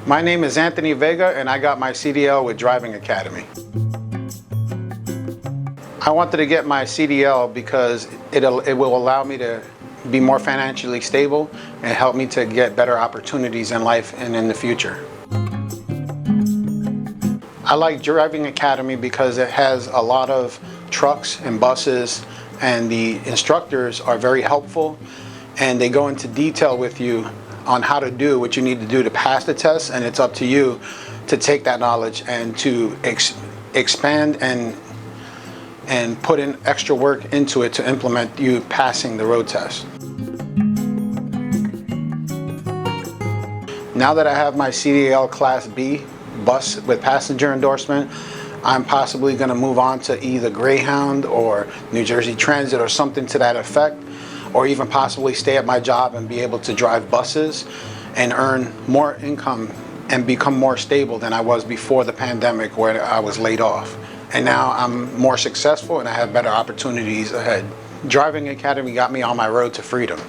My name is Anthony Vega and I got my CDL with Driving Academy. I wanted to get my CDL because it will allow me to be more financially stable and help me to get better opportunities in life and in the future. I like Driving Academy because it has a lot of trucks and buses, and the instructors are very helpful and they go into detail with you on how to do what you need to do to pass the test, and it's up to you to take that knowledge and to expand and put in extra work into it to implement you passing the road test. Now that I have my CDL Class B bus with passenger endorsement, I'm possibly going to move on to either Greyhound or New Jersey Transit or something to that effect, or even possibly stay at my job and be able to drive buses and earn more income and become more stable than I was before the pandemic, where I was laid off. And now I'm more successful and I have better opportunities ahead. Driving Academy got me on my road to freedom.